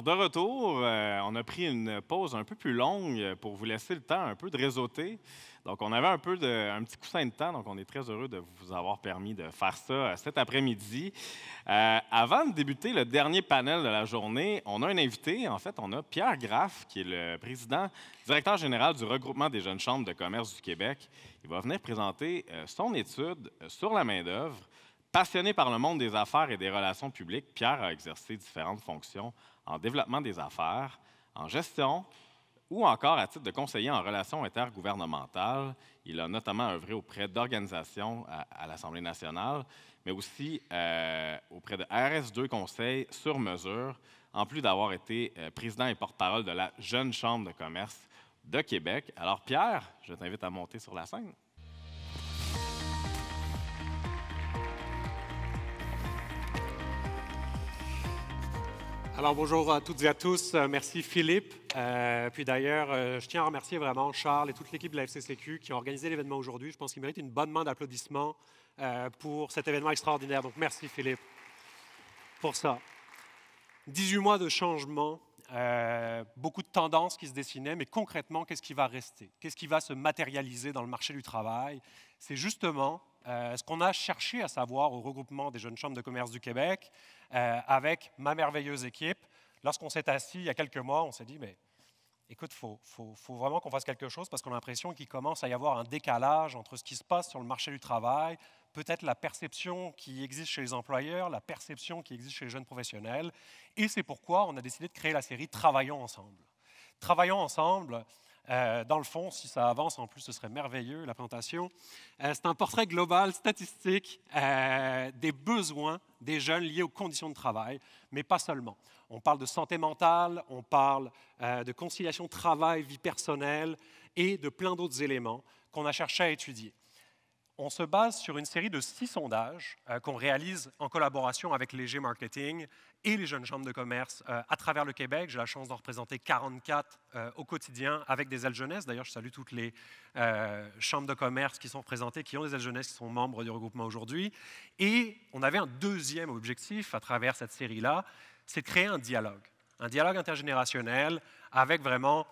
de retour, on a pris une pause un peu plus longue pour vous laisser le temps un peu de réseauter. Donc, on avait un petit coussin de temps, donc on est très heureux de vous avoir permis de faire ça cet après-midi. Avant de débuter le dernier panel de la journée, on a un invité. En fait, on a Pierre Graff, qui est le président, directeur général du Regroupement des jeunes chambres de commerce du Québec. Il va venir présenter son étude sur la main-d'œuvre. Passionné par le monde des affaires et des relations publiques, Pierre a exercé différentes fonctions en développement des affaires, en gestion ou encore à titre de conseiller en relations intergouvernementales. Il a notamment œuvré auprès d'organisations à l'Assemblée nationale, mais aussi auprès de RS2 Conseil sur mesure, en plus d'avoir été président et porte-parole de la Jeune Chambre de commerce de Québec. Alors Pierre, je t'invite à monter sur la scène. Alors bonjour à toutes et à tous. Merci Philippe. Puis d'ailleurs, je tiens à remercier vraiment Charles et toute l'équipe de la FCCQ qui ont organisé l'événement aujourd'hui. Je pense qu'il mérite une bonne main d'applaudissements pour cet événement extraordinaire. Donc merci Philippe pour ça. 18 mois de changement, beaucoup de tendances qui se dessinaient, mais concrètement, qu'est-ce qui va rester? Qu'est-ce qui va se matérialiser dans le marché du travail? C'est justement ce qu'on a cherché à savoir au regroupement des jeunes chambres de commerce du Québec avec ma merveilleuse équipe. Lorsqu'on s'est assis il y a quelques mois, on s'est dit, mais écoute, il faut vraiment qu'on fasse quelque chose parce qu'on a l'impression qu'il commence à y avoir un décalage entre ce qui se passe sur le marché du travail, peut-être la perception qui existe chez les employeurs, la perception qui existe chez les jeunes professionnels. Et c'est pourquoi on a décidé de créer la série Travaillons ensemble. Travaillons ensemble. Dans le fond, si ça avance, en plus, ce serait merveilleux, la présentation. C'est un portrait global, statistique, des besoins des jeunes liés aux conditions de travail, mais pas seulement. On parle de santé mentale, on parle de conciliation travail-vie personnelle et de plein d'autres éléments qu'on a cherché à étudier. On se base sur une série de 6 sondages qu'on réalise en collaboration avec Léger Marketing et les jeunes chambres de commerce à travers le Québec. J'ai la chance d'en représenter 44 au quotidien avec des ailes jeunesse. D'ailleurs, je salue toutes les chambres de commerce qui sont représentées, qui ont des ailes jeunesse, qui sont membres du regroupement aujourd'hui. Et on avait un deuxième objectif à travers cette série-là, c'est de créer un dialogue intergénérationnel avec vraiment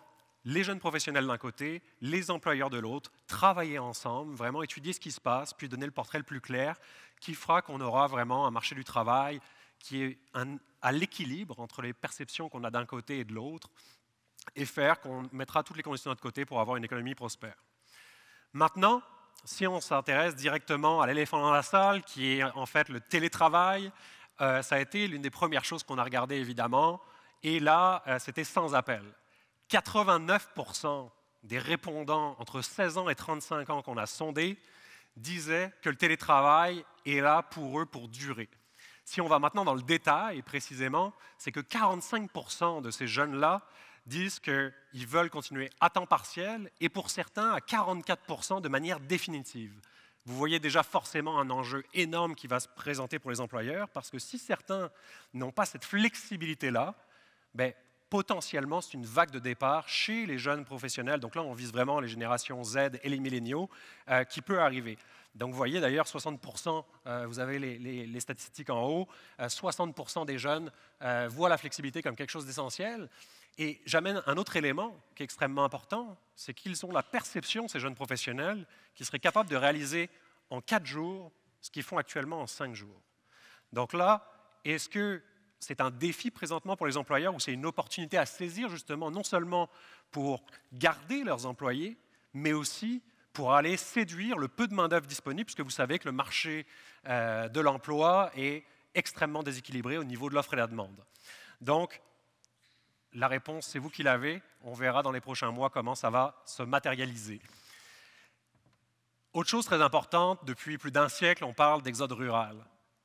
les jeunes professionnels d'un côté, les employeurs de l'autre, travailler ensemble, vraiment étudier ce qui se passe, puis donner le portrait le plus clair qui fera qu'on aura vraiment un marché du travail qui est à l'équilibre entre les perceptions qu'on a d'un côté et de l'autre et faire qu'on mettra toutes les conditions de notre côté pour avoir une économie prospère. Maintenant, si on s'intéresse directement à l'éléphant dans la salle, qui est en fait le télétravail, ça a été l'une des premières choses qu'on a regardées évidemment, et là, c'était sans appel. 89% des répondants entre 16 ans et 35 ans qu'on a sondés disaient que le télétravail est là pour eux pour durer. Si on va maintenant dans le détail, précisément, c'est que 45% de ces jeunes-là disent qu'ils veulent continuer à temps partiel et pour certains à 44% de manière définitive. Vous voyez déjà forcément un enjeu énorme qui va se présenter pour les employeurs parce que si certains n'ont pas cette flexibilité-là, potentiellement, c'est une vague de départ chez les jeunes professionnels. Donc là, on vise vraiment les générations Z et les milléniaux qui peut arriver. Donc vous voyez d'ailleurs, 60%, vous avez les statistiques en haut, 60% des jeunes voient la flexibilité comme quelque chose d'essentiel. Et j'amène un autre élément qui est extrêmement important, c'est qu'ils ont la perception, ces jeunes professionnels, qu'ils seraient capables de réaliser en 4 jours ce qu'ils font actuellement en 5 jours. Donc là, est-ce que c'est un défi présentement pour les employeurs ou c'est une opportunité à saisir justement non seulement pour garder leurs employés, mais aussi pour aller séduire le peu de main-d'œuvre disponible, puisque vous savez que le marché de l'emploi est extrêmement déséquilibré au niveau de l'offre et de la demande. Donc, la réponse, c'est vous qui l'avez. On verra dans les prochains mois comment ça va se matérialiser. Autre chose très importante, depuis plus d'un siècle, on parle d'exode rural.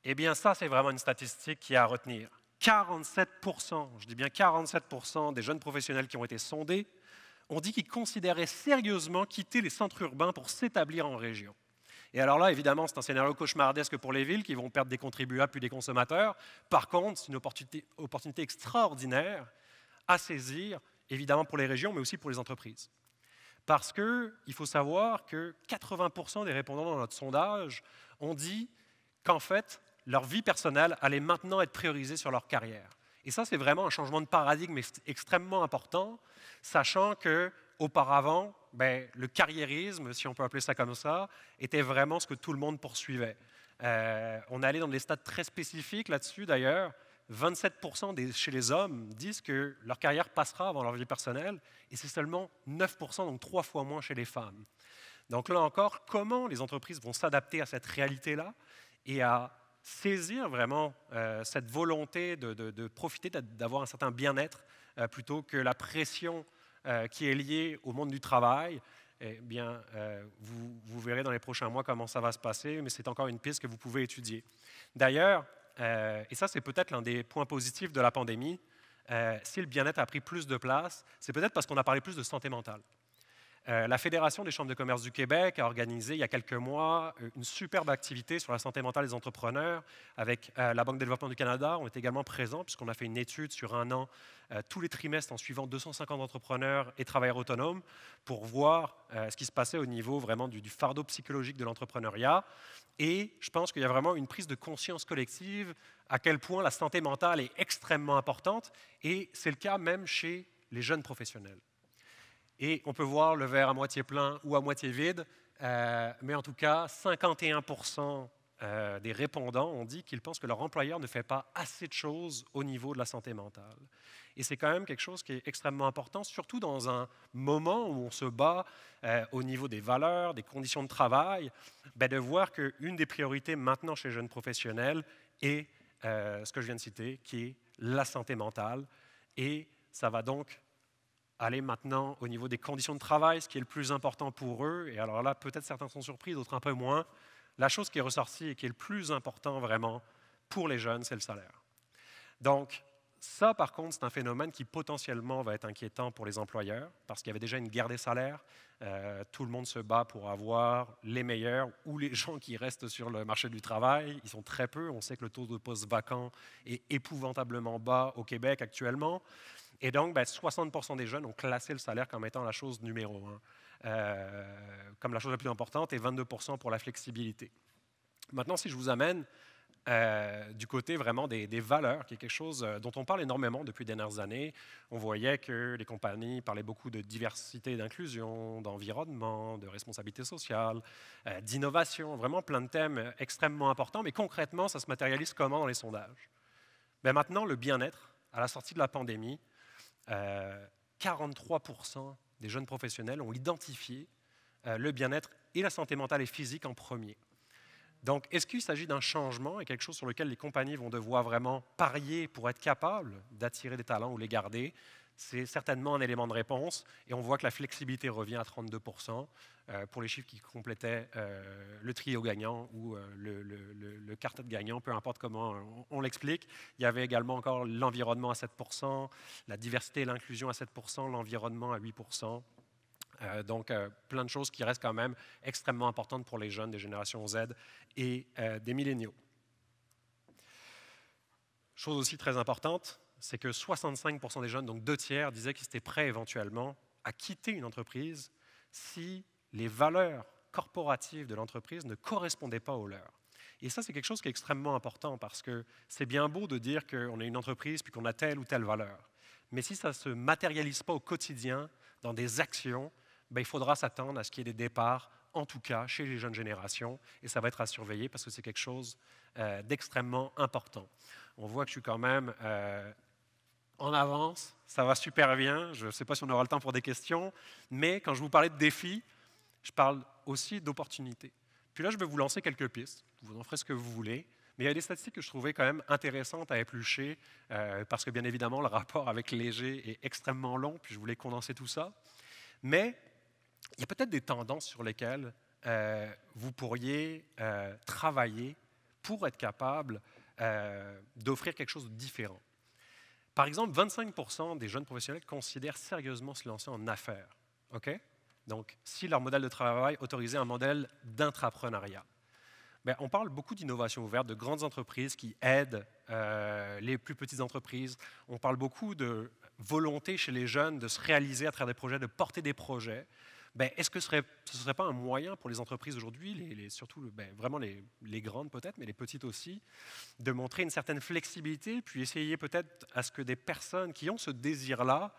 Eh bien, ça, c'est vraiment une statistique qui est à retenir. 47%, je dis bien 47% des jeunes professionnels qui ont été sondés ont dit qu'ils considéraient sérieusement quitter les centres urbains pour s'établir en région. Et alors là, évidemment, c'est un scénario cauchemardesque pour les villes qui vont perdre des contribuables puis des consommateurs. Par contre, c'est une opportunité extraordinaire à saisir, évidemment pour les régions, mais aussi pour les entreprises. Parce qu'il faut savoir que 80% des répondants dans notre sondage ont dit qu'en fait, leur vie personnelle allait maintenant être priorisée sur leur carrière. Et ça, c'est vraiment un changement de paradigme extrêmement important, sachant qu'auparavant, le carriérisme, si on peut appeler ça comme ça, était vraiment ce que tout le monde poursuivait. On allait dans des stades très spécifiques là-dessus, d'ailleurs. 27% chez les hommes disent que leur carrière passera avant leur vie personnelle, et c'est seulement 9%, donc 3 fois moins chez les femmes. Donc là encore, comment les entreprises vont s'adapter à cette réalité-là et à saisir vraiment cette volonté de profiter, d'avoir un certain bien-être, plutôt que la pression qui est liée au monde du travail. Eh bien, vous verrez dans les prochains mois comment ça va se passer, mais c'est encore une piste que vous pouvez étudier. D'ailleurs, et ça c'est peut-être l'un des points positifs de la pandémie, si le bien-être a pris plus de place, c'est peut-être parce qu'on a parlé plus de santé mentale. La Fédération des chambres de commerce du Québec a organisé il y a quelques mois une superbe activité sur la santé mentale des entrepreneurs avec la Banque de développement du Canada. On est également présents puisqu'on a fait une étude sur 1 an, tous les trimestres en suivant 250 entrepreneurs et travailleurs autonomes pour voir ce qui se passait au niveau vraiment du fardeau psychologique de l'entrepreneuriat. Et je pense qu'il y a vraiment une prise de conscience collective à quel point la santé mentale est extrêmement importante, et c'est le cas même chez les jeunes professionnels. Et on peut voir le verre à moitié plein ou à moitié vide, mais en tout cas, 51% des répondants ont dit qu'ils pensent que leur employeur ne fait pas assez de choses au niveau de la santé mentale. Et c'est quand même quelque chose qui est extrêmement important, surtout dans un moment où on se bat au niveau des valeurs, des conditions de travail, de voir qu'une des priorités maintenant chez les jeunes professionnels est ce que je viens de citer, qui est la santé mentale. Et ça va donc aller maintenant au niveau des conditions de travail, ce qui est le plus important pour eux. Et alors là, peut-être certains sont surpris, d'autres un peu moins. La chose qui est ressortie et qui est le plus important vraiment pour les jeunes, c'est le salaire. Donc, ça, par contre, c'est un phénomène qui potentiellement va être inquiétant pour les employeurs, parce qu'il y avait déjà une guerre des salaires. Tout le monde se bat pour avoir les meilleurs ou les gens qui restent sur le marché du travail. Ils sont très peu. On sait que le taux de postes vacants est épouvantablement bas au Québec actuellement. Et donc, 60% des jeunes ont classé le salaire comme étant la chose numéro 1, comme la chose la plus importante, et 22% pour la flexibilité. Maintenant, si je vous amène du côté vraiment des valeurs, qui est quelque chose dont on parle énormément depuis les dernières années, on voyait que les compagnies parlaient beaucoup de diversité et d'inclusion, d'environnement, de responsabilité sociale, d'innovation, vraiment plein de thèmes extrêmement importants, mais concrètement, ça se matérialise comment dans les sondages? Maintenant, le bien-être, à la sortie de la pandémie, 43% des jeunes professionnels ont identifié le bien-être et la santé mentale et physique en premier. Donc, est-ce qu'il s'agit d'un changement et quelque chose sur lequel les compagnies vont devoir vraiment parier pour être capables d'attirer des talents ou les garder? C'est certainement un élément de réponse, et on voit que la flexibilité revient à 32% pour les chiffres qui complétaient le trio gagnant ou le quartet gagnant, peu importe comment on l'explique. Il y avait également encore l'environnement à 7%, la diversité et l'inclusion à 7%, l'environnement à 8%. Donc, plein de choses qui restent quand même extrêmement importantes pour les jeunes des générations Z et des milléniaux. Chose aussi très importante, c'est que 65% des jeunes, donc 2/3, disaient qu'ils étaient prêts éventuellement à quitter une entreprise si les valeurs corporatives de l'entreprise ne correspondaient pas aux leurs. Et ça, c'est quelque chose qui est extrêmement important, parce que c'est bien beau de dire qu'on est une entreprise puis qu'on a telle ou telle valeur. Mais si ça ne se matérialise pas au quotidien dans des actions, il faudra s'attendre à ce qu'il y ait des départs, en tout cas chez les jeunes générations, et ça va être à surveiller parce que c'est quelque chose d'extrêmement important. On voit que je suis quand même en avance, ça va super bien, je ne sais pas si on aura le temps pour des questions, mais quand je vous parlais de défis, je parle aussi d'opportunités. Puis là, je vais vous lancer quelques pistes, vous en ferez ce que vous voulez, mais il y a des statistiques que je trouvais quand même intéressantes à éplucher, parce que bien évidemment, le rapport avec Léger est extrêmement long, puis je voulais condenser tout ça. Mais il y a peut-être des tendances sur lesquelles vous pourriez travailler pour être capable d'offrir quelque chose de différent. Par exemple, 25% des jeunes professionnels considèrent sérieusement se lancer en affaires. OK? Donc, si leur modèle de travail autorisait un modèle d'intrapreneuriat. On parle beaucoup d'innovation ouverte, de grandes entreprises qui aident les plus petites entreprises. On parle beaucoup de volonté chez les jeunes de se réaliser à travers des projets, de porter des projets. ben, est-ce que ce ne serait pas un moyen pour les entreprises aujourd'hui, surtout vraiment les grandes peut-être, mais les petites aussi, de montrer une certaine flexibilité, puis essayer peut-être à ce que des personnes qui ont ce désir-là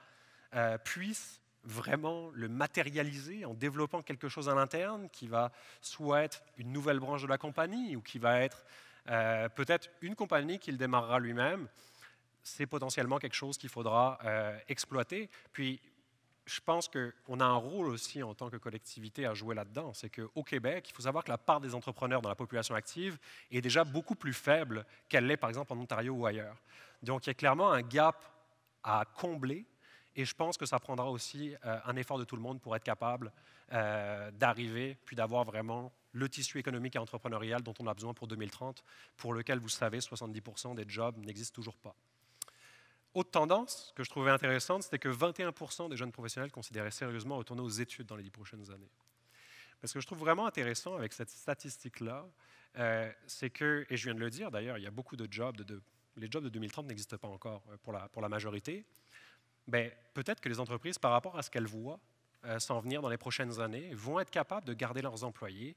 puissent vraiment le matérialiser en développant quelque chose à l'interne qui va soit être une nouvelle branche de la compagnie ou qui va être peut-être une compagnie qu'il démarrera lui-même. C'est potentiellement quelque chose qu'il faudra exploiter. Puis, je pense qu'on a un rôle aussi en tant que collectivité à jouer là-dedans. C'est qu'au Québec, il faut savoir que la part des entrepreneurs dans la population active est déjà beaucoup plus faible qu'elle l'est, par exemple, en Ontario ou ailleurs. Donc, il y a clairement un gap à combler. Et je pense que ça prendra aussi un effort de tout le monde pour être capable d'arriver, puis d'avoir vraiment le tissu économique et entrepreneurial dont on a besoin pour 2030, pour lequel, vous savez, 70% des jobs n'existent toujours pas. Autre tendance que je trouvais intéressante, c'était que 21% des jeunes professionnels considéraient sérieusement retourner aux études dans les 10 prochaines années. Ce que je trouve vraiment intéressant avec cette statistique-là, c'est que, et je viens de le dire d'ailleurs, il y a beaucoup de jobs, les jobs de 2030 n'existent pas encore pour la majorité. Ben, peut-être que les entreprises, par rapport à ce qu'elles voient s'en venir dans les prochaines années, vont être capables de garder leurs employés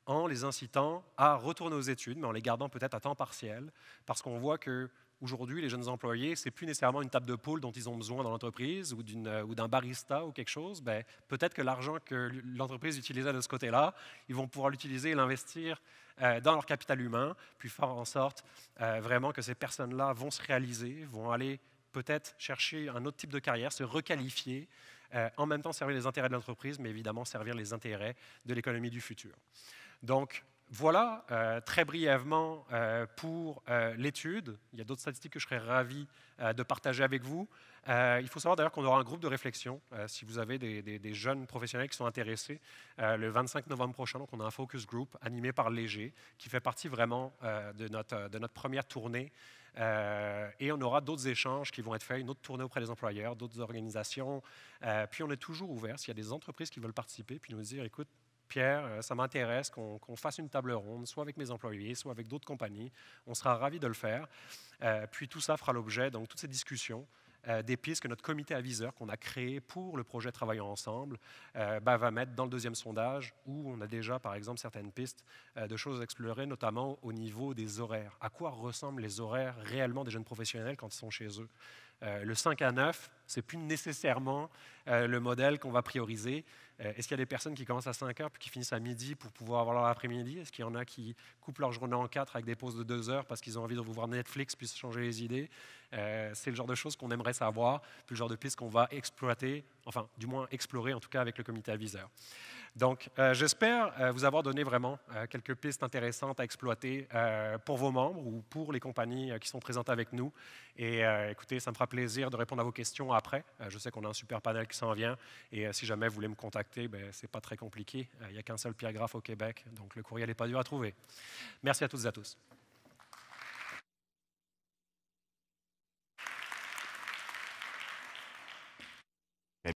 en les incitant à retourner aux études, mais en les gardant peut-être à temps partiel, parce qu'on voit qu'aujourd'hui, les jeunes employés, ce n'est plus nécessairement une table de poule dont ils ont besoin dans l'entreprise ou d'un barista ou quelque chose. Ben, peut-être que l'argent que l'entreprise utilisait de ce côté-là, ils vont pouvoir l'utiliser et l'investir dans leur capital humain, puis faire en sorte vraiment que ces personnes-là vont se réaliser, vont aller peut-être chercher un autre type de carrière, se requalifier, en même temps servir les intérêts de l'entreprise, mais évidemment servir les intérêts de l'économie du futur. Donc voilà, très brièvement pour l'étude. Il y a d'autres statistiques que je serais ravi de partager avec vous. Il faut savoir d'ailleurs qu'on aura un groupe de réflexion, si vous avez des jeunes professionnels qui sont intéressés, le 25 novembre prochain. Donc on a un focus group animé par Léger, qui fait partie vraiment de notre première tournée. Et on aura d'autres échanges qui vont être faits, une autre tournée auprès des employeurs, d'autres organisations. Puis on est toujours ouvert s'il y a des entreprises qui veulent participer, puis nous dire, écoute, Pierre, ça m'intéresse qu'on fasse une table ronde, soit avec mes employés, soit avec d'autres compagnies. On sera ravis de le faire. Puis tout ça fera l'objet, donc toutes ces discussions, des pistes que notre comité aviseur qu'on a créé pour le projet Travaillons ensemble va mettre dans le deuxième sondage, où on a déjà, par exemple, certaines pistes de choses à explorer, notamment au niveau des horaires. À quoi ressemblent les horaires réellement des jeunes professionnels quand ils sont chez eux? Le 5 à 9, ce n'est plus nécessairement le modèle qu'on va prioriser. Est-ce qu'il y a des personnes qui commencent à 5 heures puis qui finissent à midi pour pouvoir avoir leur après-midi? Est-ce qu'il y en a qui coupent leur journée en 4 avec des pauses de 2 heures parce qu'ils ont envie de voir Netflix puis se changer les idées? C'est le genre de choses qu'on aimerait savoir, puis le genre de pistes qu'on va exploiter, enfin, du moins explorer en tout cas avec le comité aviseur. Donc, j'espère vous avoir donné vraiment quelques pistes intéressantes à exploiter pour vos membres ou pour les compagnies qui sont présentes avec nous. Et écoutez, ça me fera plaisir de répondre à vos questions après. Je sais qu'on a un super panel qui s'en vient. Et si jamais vous voulez me contacter, ce n'est pas très compliqué. Il n'y a qu'un seul Pierre Graff au Québec, donc le courriel n'est pas dur à trouver. Merci à toutes et à tous.